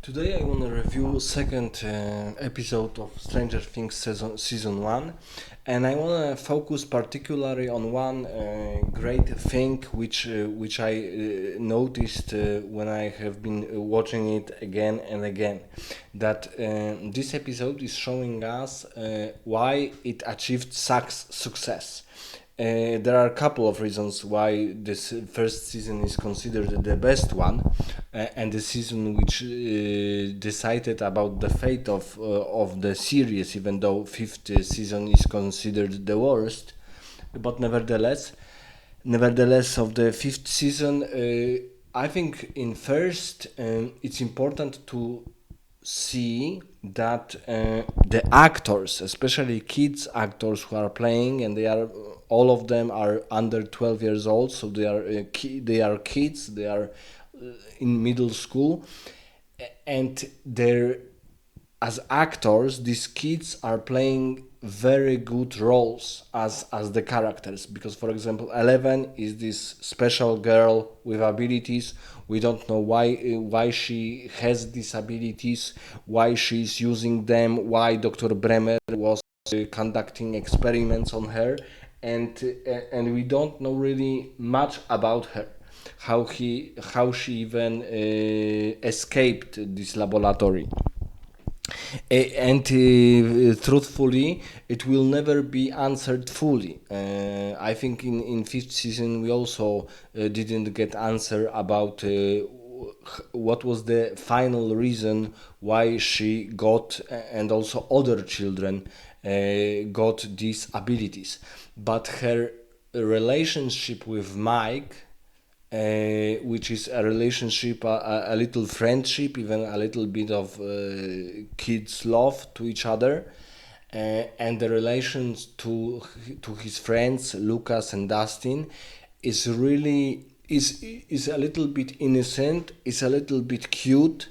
Today I want to review second episode of Stranger Things season 1, and I want to focus particularly on one great thing which I noticed when I have been watching it again and again, that this episode is showing us why it achieved success. There are a couple of reasons why this first season is considered the best one, and the season which decided about the fate of the series, even though fifth season is considered the worst. But nevertheless, of the fifth season, I think in first it's important to see that the actors, especially kids actors who are playing, and all of them are under 12 years old, so they are kids, they are in middle school, and they're as actors, these kids are playing very good roles as the characters, because for example Eleven is this special girl with abilities. We don't know why she has these abilities, why she's using them, why Dr. Bremer was conducting experiments on her, and we don't know really much about her, how she even escaped this laboratory. And truthfully, it will never be answered fully. I think in fifth season we also didn't get answer about what was the final reason why she got, and also other children got these abilities. But her relationship with Mike, which is a relationship, a little friendship, even a little bit of kids' love to each other, and the relations to his friends Lucas and Dustin is really is a little bit innocent, is a little bit cute,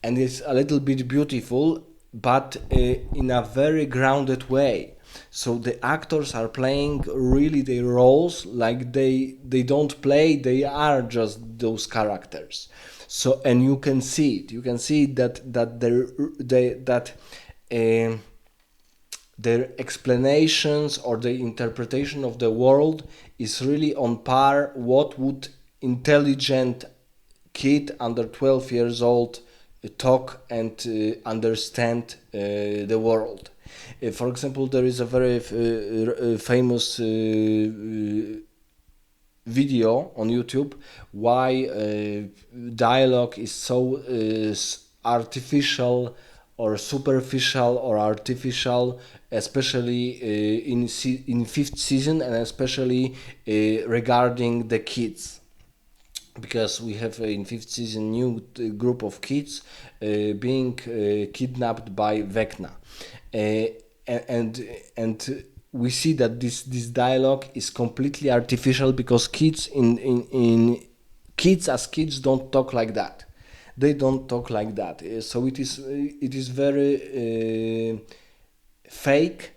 and is a little bit beautiful, but in a very grounded way. So the actors are playing really their roles like they don't play, they are just those characters. So, and you can see it, that uh, their explanations or the interpretation of the world is really on par what would intelligent kid under 12 years old talk and understand the world. For example, there is a very famous video on YouTube why dialogue is so artificial or superficial or artificial, especially in fifth season, and especially regarding the kids, because we have in fifth season new group of kids being kidnapped by Vecna, and we see that this dialogue is completely artificial, because kids in kids as kids don't talk like that. They don't talk like that. So it is very fake.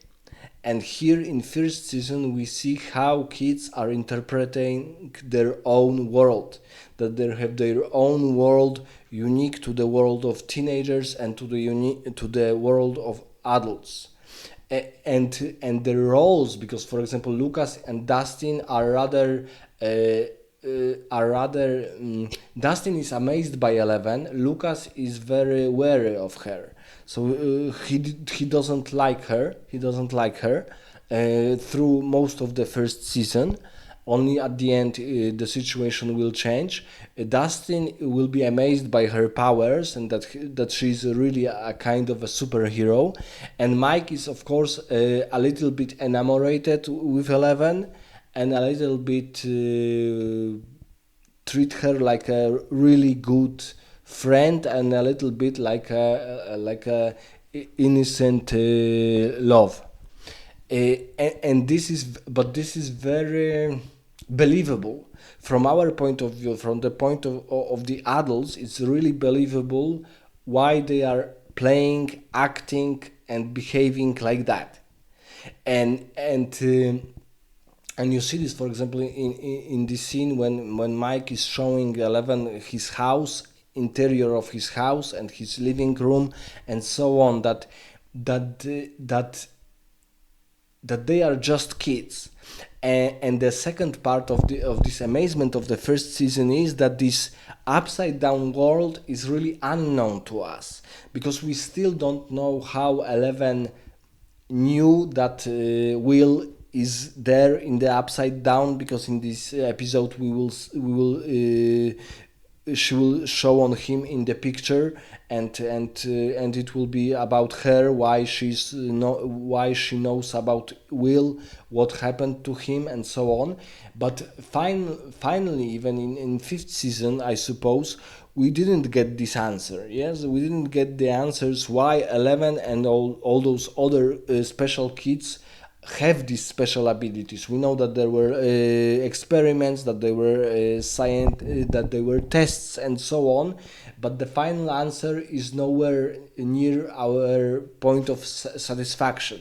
And here in first season we see how kids are interpreting their own world, that they have their own world unique to the world of teenagers and to the world of adults. And the roles, because for example Lucas and Dustin are rather Dustin is amazed by Eleven. Lucas is very wary of her, so he doesn't like her. Through most of the first season. Only at the end the situation will change. Dustin will be amazed by her powers, and that she's really a kind of a superhero. And Mike is of course a little bit enamored with Eleven, and a little bit treat her like a really good friend, and a little bit like a innocent love. And this is very believable from our point of view. From the point of the adults, it's really believable why they are playing, acting, and behaving like that. And you see this, for example, in this scene when Mike is showing Eleven his house interior of his house and his living room and so on, that that that they are just kids. And the second part of this amazement of the first season is that this upside down world is really unknown to us, because we still don't know how Eleven knew that Will is there in the upside down, because in this episode she will show on him in the picture, and it will be about her, why why she knows about Will, what happened to him, and so on. But finally, even in fifth season, I suppose, we didn't get this answer. Yes, we didn't get the answers why Eleven and all those other special kids have these special abilities. We know that there were experiments, that there were science, that there were tests, and so on. But the final answer is nowhere near our point of satisfaction.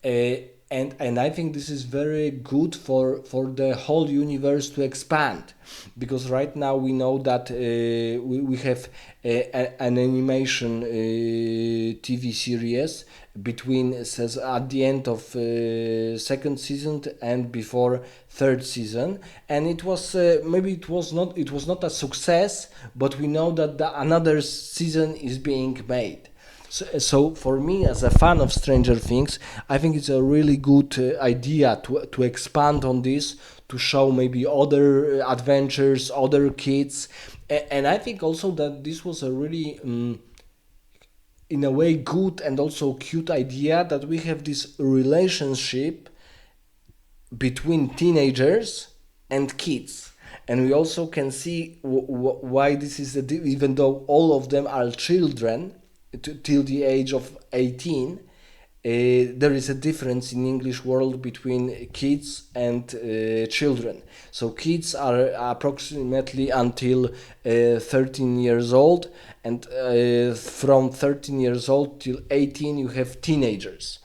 And I think this is very good for the whole universe to expand, because right now we know that we have an animation TV series between, says, at the end of second season and before third season, and it was maybe it was not a success, but we know that another season is being made. So for me, as a fan of Stranger Things, I think it's a really good idea to expand on this, to show maybe other adventures, other kids, and I think also that this was a really, in a way, good and also cute idea, that we have this relationship between teenagers and kids. And we also can see why this is, even though all of them are children, till the age of 18, there is a difference in English world between kids and children. So kids are approximately until 13 years old, and from 13 years old till 18 you have teenagers.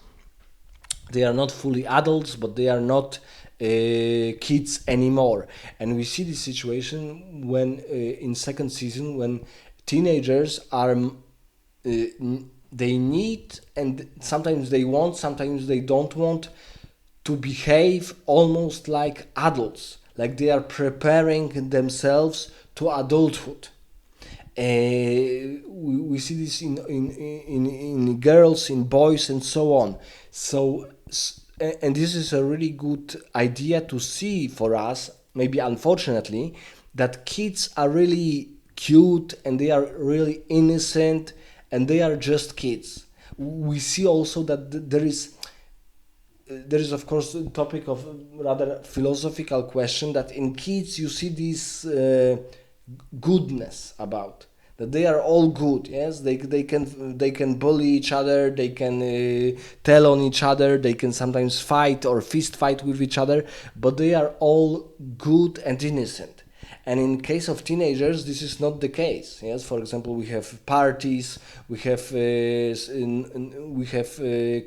They are not fully adults, but they are not kids anymore. And we see this situation when in second season, when teenagers are they need, and sometimes they want, sometimes they don't want, to behave almost like adults, like they are preparing themselves to adulthood. We see this in girls, in boys, and so on. And this is a really good idea to see for us, maybe unfortunately, that kids are really cute and they are really innocent and they are just kids. We see also that there is of course a topic of rather philosophical question, that in kids you see this goodness about, that they are all good. Yes, they can bully each other, they can tell on each other, they can sometimes fight or fist fight with each other, but they are all good and innocent. And in case of teenagers, this is not the case. Yes, for example, we have parties, we have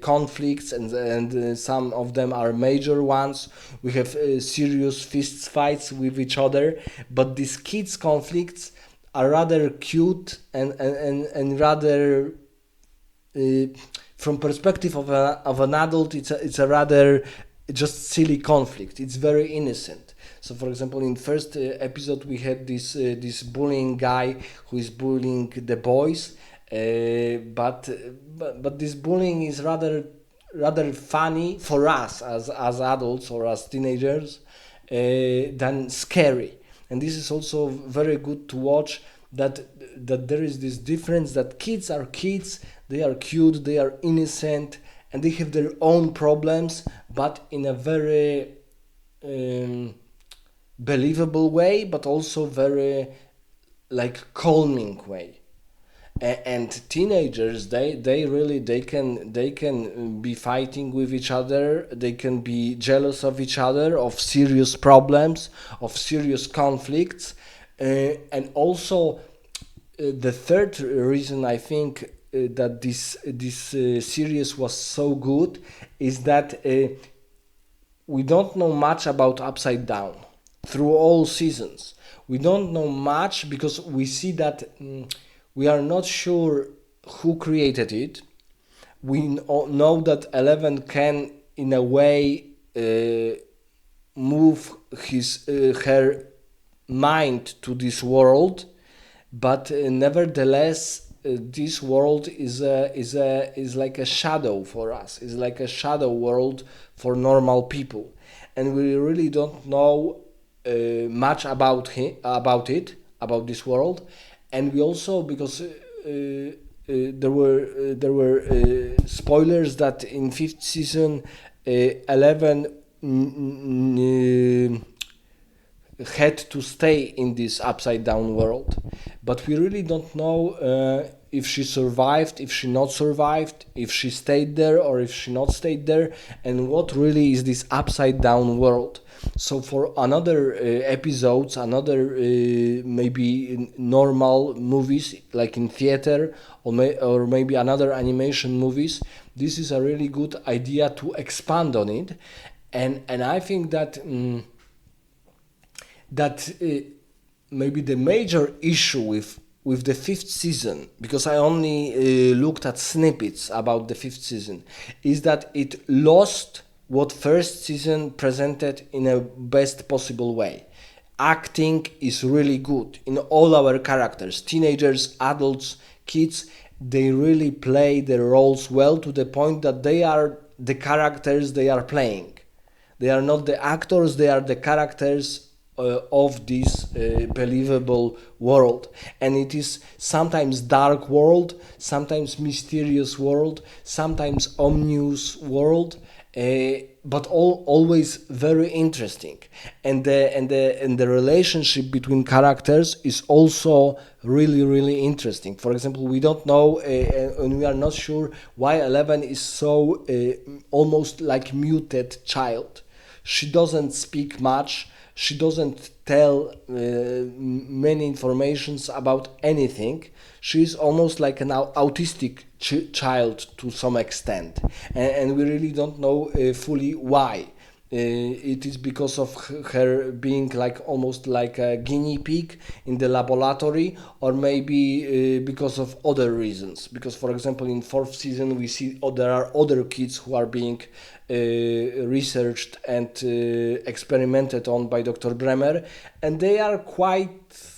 conflicts, and some of them are major ones. We have serious fist fights with each other. But these kids' conflicts are rather cute and rather, from perspective of an adult, it's a rather just silly conflict. It's very innocent. So, for example, in first episode we had this bullying guy who is bullying the boys, but this bullying is rather funny for us as adults or as teenagers than scary. And this is also very good to watch, that there is this difference, that kids are kids, they are cute, they are innocent, and they have their own problems, but in a very believable way, but also very like calming way. And teenagers, they can be fighting with each other, they can be jealous of each other, of serious problems, of serious conflicts, and also the third reason I think that this series was so good is that we don't know much about Upside Down. through all seasons. We don't know much because we see that we are not sure who created it. We know that Eleven can, in a way, move her mind to this world, but nevertheless, this world is like a shadow for us. Is like a shadow world for normal people, and we really don't know much about this world, and we also because there were spoilers that in fifth season, 11 had to stay in this upside down world, but we really don't know if she survived, if she not survived, if she stayed there or if she not stayed there, and what really is this upside down world. So for another episodes, another maybe normal movies like in theater, or maybe another animation movies, this is a really good idea to expand on it, and I think that. Maybe the major issue with the fifth season, because I only looked at snippets about the fifth season, is that it lost what first season presented in a best possible way. Acting is really good in all our characters, teenagers, adults, kids. They really play their roles well to the point that they are the characters they are playing. They are not the actors, they are the characters of this believable world. And it is sometimes dark world, sometimes mysterious world, sometimes ominous world, but always very interesting. And the relationship between characters is also really interesting. For example, we don't know and we are not sure why Eleven is so almost like muted child. She doesn't speak much. She doesn't tell many informations about anything. She's almost like an autistic child to some extent, and we really don't know fully why. It is because of her being like almost like a guinea pig in the laboratory, or maybe because of other reasons. Because, for example, in fourth season we see there are other kids who are being researched and experimented on by Dr. Bremer, and they are quite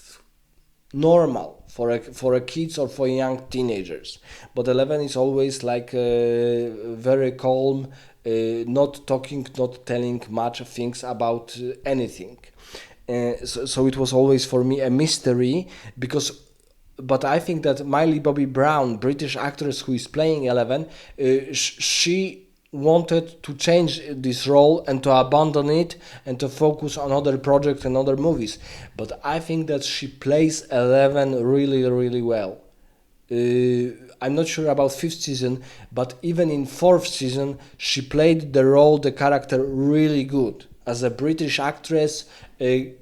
normal for a kids or for young teenagers. But Eleven is always like very calm, not talking, not telling much things about anything. So it was always for me a mystery, because. But I think that Miley Bobby Brown, British actress who is playing Eleven, she wanted to change this role and to abandon it and to focus on other projects and other movies. But I think that she plays Eleven really well. I'm not sure about fifth season, but even in fourth season, she played the role, the character, really good. As a British actress,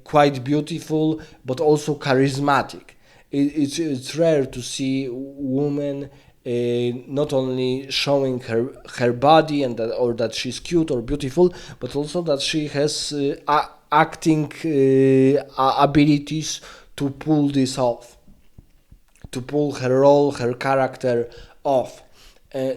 quite beautiful, but also charismatic. It's rare to see women not only showing her body and that, or that she's cute or beautiful, but also that she has acting abilities to pull this off, to pull her role, her character off.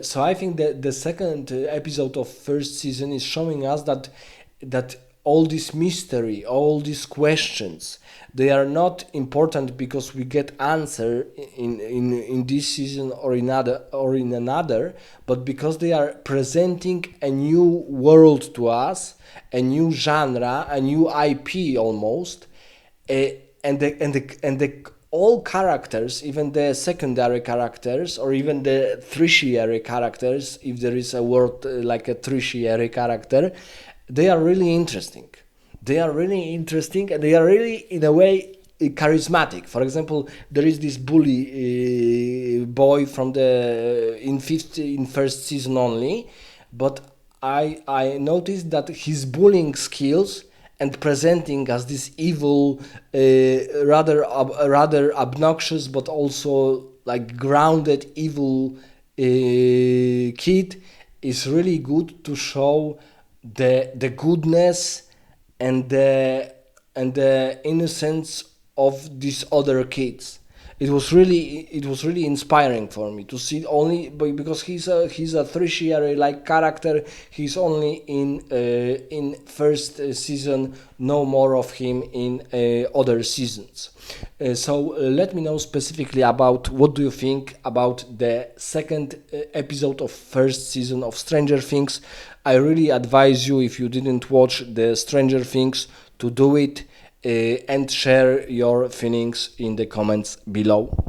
So I think that the second episode of first season is showing us that all this mystery, all these questions, they are not important because we get answer in this season or in another, but because they are presenting a new world to us, a new genre, a new IP almost, and the all characters, even the secondary characters or even the tertiary characters, if there is a word like a tertiary character, they are really interesting. They are really interesting, and they are really, in a way, charismatic. For example, there is this bully boy from the in first season only, but I noticed that his bullying skills and presenting as this evil, rather obnoxious, but also like grounded evil kid is really good to show the goodness and the and the innocence of these other kids. It was really inspiring for me to see only because he's a tertiary like character. He's only in first season, no more of him in other seasons. So let me know specifically about what do you think about the second episode of first season of Stranger Things. I really advise you, if you didn't watch the Stranger Things, to do it, and share your feelings in the comments below.